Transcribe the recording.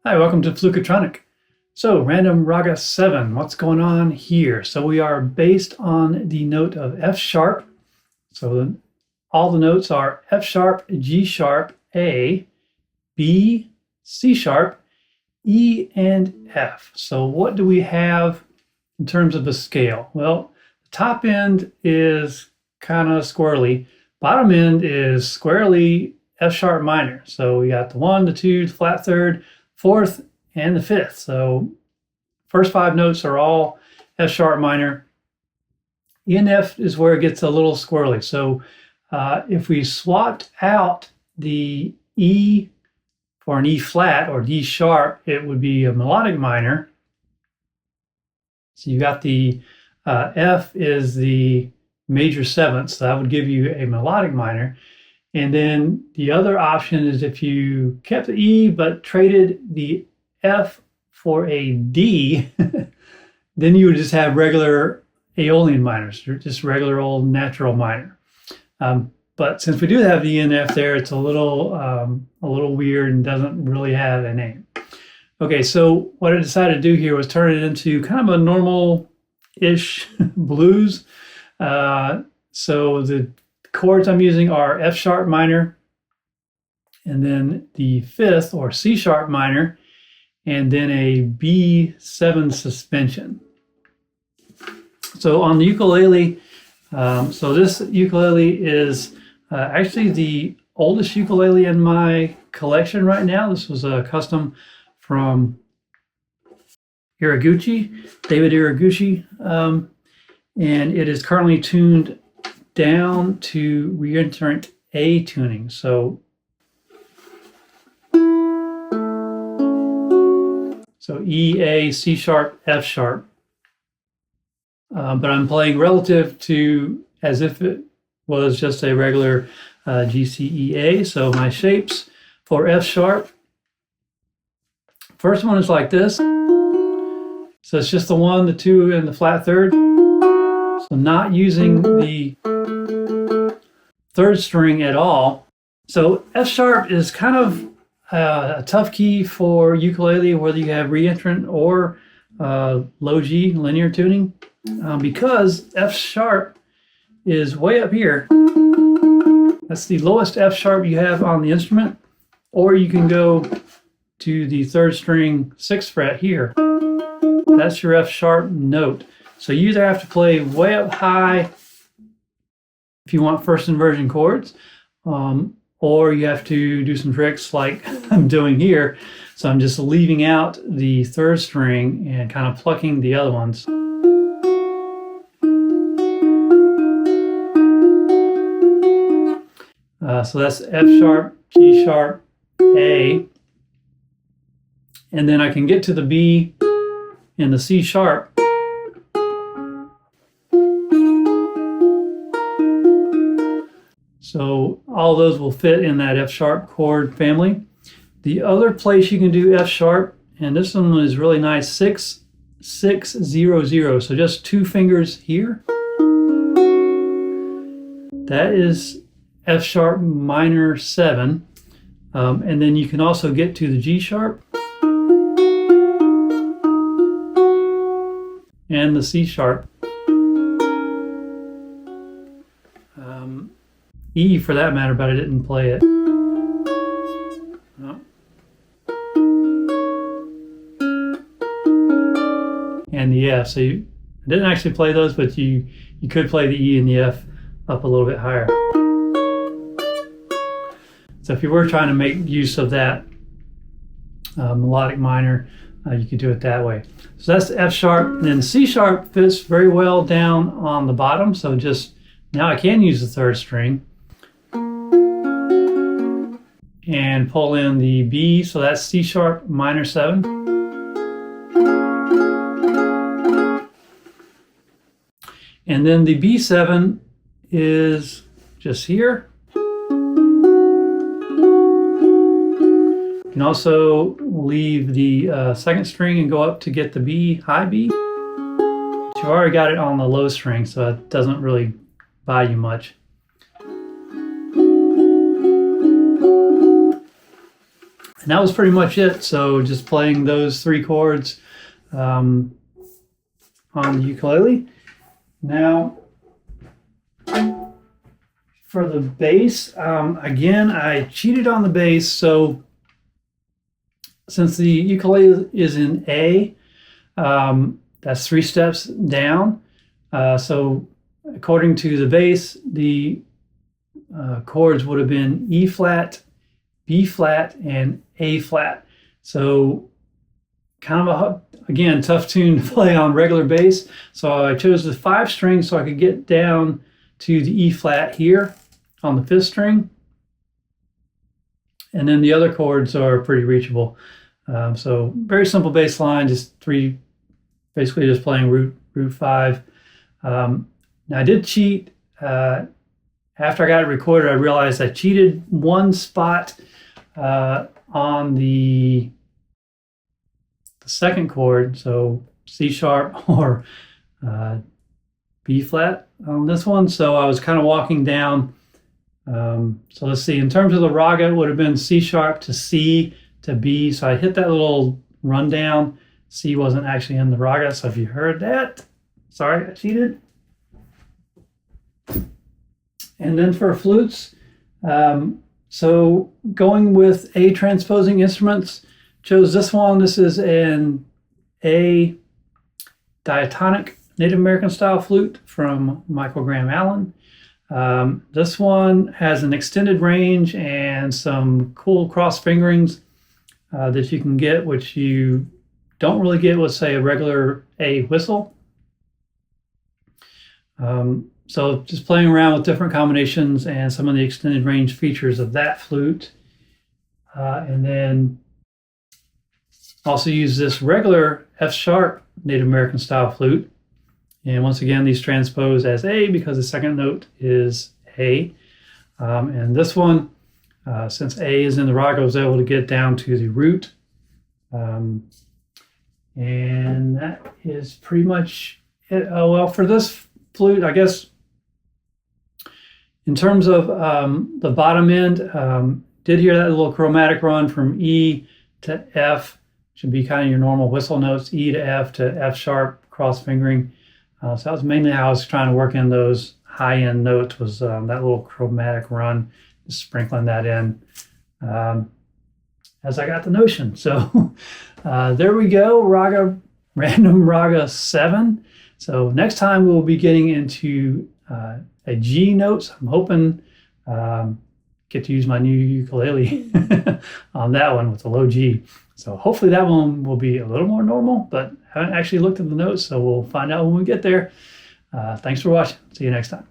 Hi, welcome to Fluketronic. So, random raga 7, what's going on here? So we are based on the note of F sharp. So all the notes are F sharp, G sharp, A, B, C sharp, E, and F. So what do we have in terms of a scale? Well, the top end is kind of squirrely. Bottom end is squarely F sharp minor. So we got the 1, the 2, the flat third, fourth, and the fifth. So first 5 notes are all F sharp minor. E and F is where it gets a little squirrely. So if we swapped out the E for an E flat or D sharp, it would be a melodic minor. So you got the F is the major seventh, so that would give you a melodic minor. And then the other option is if you kept the E but traded the F for a D, then you would just have regular Aeolian minors, just regular old natural minor. But since we do have the E and F there, it's a little weird and doesn't really have a name. Okay, so what I decided to do here was turn it into kind of a normal-ish blues. So the chords I'm using are F sharp minor, and then the fifth or C sharp minor, and then a B7 suspension. So on the ukulele, so this ukulele is actually the oldest ukulele in my collection right now. This was a custom from David Iriguchi, and it is currently tuned down to reentrant A tuning. So E, A, C sharp, F sharp. But I'm playing relative to as if it was just a regular G, C, E, A. So my shapes for F sharp, first one is like this. So it's just the 1, the 2, and the flat third. So not using the third string at all. So F sharp is kind of a tough key for ukulele, whether you have reentrant or low G linear tuning, because F sharp is way up here. That's the lowest F sharp you have on the instrument, or you can go to the third string 6th fret here. That's your F sharp note. So you either have to play way up high if you want first inversion chords, or you have to do some tricks like I'm doing here. So I'm just leaving out the third string and kind of plucking the other ones. So that's F sharp, G sharp, A. And then I can get to the B and the C sharp. So all those will fit in that F sharp chord family. The other place you can do F sharp, and this one is really nice, 6, 6, 0, 0. So just 2 fingers here. That is F sharp minor 7. And then you can also get to the G sharp and the C sharp. E for that matter, but I didn't play it. No. And the F. So I didn't actually play those, but you could play the E and the F up a little bit higher. So if you were trying to make use of that melodic minor, you could do it that way. So that's F sharp, and then C sharp fits very well down on the bottom. So just now I can use the third string and pull in the B, so that's C sharp minor 7. And then the B7 is just here. You can also leave the second string and go up to get the B, high B. But you already got it on the low string, so it doesn't really buy you much. And that was pretty much it. So just playing those 3 chords on the ukulele. Now, for the bass, again, I cheated on the bass. So since the ukulele is in A, that's 3 steps down. So according to the bass, the chords would have been E flat, B flat, and A flat. So kind of again, tough tune to play on regular bass. So I chose the 5 string so I could get down to the E flat here on the 5th string. And then the other chords are pretty reachable. So very simple bass line, just 3, basically just playing root 5. Now I did cheat. After I got it recorded, I realized I cheated 1 spot on the 2nd chord, so C sharp or B flat on this one. So I was kind of walking down. So let's see, in terms of the raga, it would have been C sharp to C to B. So I hit that little rundown. C wasn't actually in the raga. So if you heard that, sorry, I cheated. And then for flutes, so going with A transposing instruments, chose this one. This is an A diatonic Native American style flute from michaelgrahamallen. This one has an extended range and some cool cross fingerings that you can get, which you don't really get with, say, a regular A whistle. So just playing around with different combinations and some of the extended range features of that flute. And then also use this regular F sharp Native American style flute. And once again, these transpose as A because the 2nd note is A. And this one, since A is in the raga, I was able to get down to the root. And that is pretty much it. Oh, well, for this flute, I guess, in terms of the bottom end, did hear that little chromatic run from E to F. Should be kind of your normal whistle notes, E to F sharp, cross fingering. So that was mainly how I was trying to work in those high-end notes, was that little chromatic run, just sprinkling that in as I got the notion. So there we go, Raga, Random Raga 7. So next time we'll be getting into a G notes. I'm hoping get to use my new ukulele on that one with the low G. So hopefully that one will be a little more normal, but I haven't actually looked at the notes, so we'll find out when we get there. Thanks for watching. See you next time.